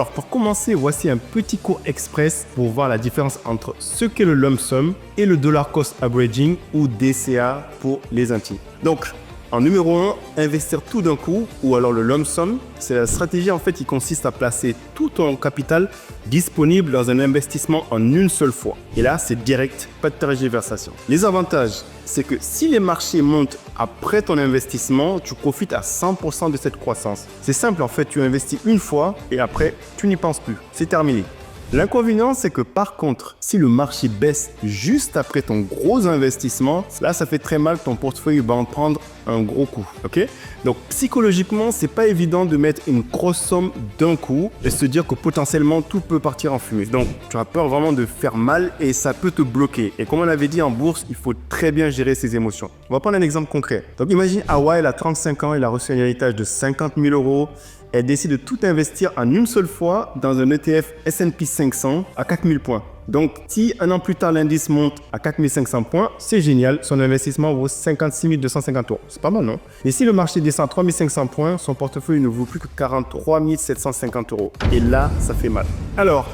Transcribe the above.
Alors pour commencer, voici un petit cours express pour voir la différence entre ce qu'est le lump sum et le dollar cost averaging ou DCA pour les intimes. Donc en numéro 1, investir tout d'un coup ou alors le lump sum, c'est la stratégie en fait qui consiste à placer tout ton capital disponible dans un investissement en une seule fois. Et là, c'est direct, pas de tergiversation. Les avantages, c'est que si les marchés montent après ton investissement, tu profites à 100% de cette croissance. C'est simple en fait, tu investis une fois et après, tu n'y penses plus. C'est terminé. L'inconvénient, c'est que par contre, si le marché baisse juste après ton gros investissement, là, ça fait très mal, ton portefeuille va en prendre un gros coup, ok? Donc, psychologiquement, c'est pas évident de mettre une grosse somme d'un coup et se dire que potentiellement, tout peut partir en fumée. Donc, tu as peur vraiment de faire mal et ça peut te bloquer. Et comme on l'avait dit en bourse, il faut très bien gérer ses émotions. On va prendre un exemple concret. Donc, imagine Hawa, elle a 35 ans, elle a reçu un héritage de 50 000 euros. Elle décide de tout investir en une seule fois dans un ETF S&P 500 à 4000 points. Donc, si un an plus tard, l'indice monte à 4500 points, c'est génial. Son investissement vaut 56 250 euros. C'est pas mal, non? Et si le marché descend à 3500 points, son portefeuille ne vaut plus que 43 750 euros. Et là, ça fait mal. Alors,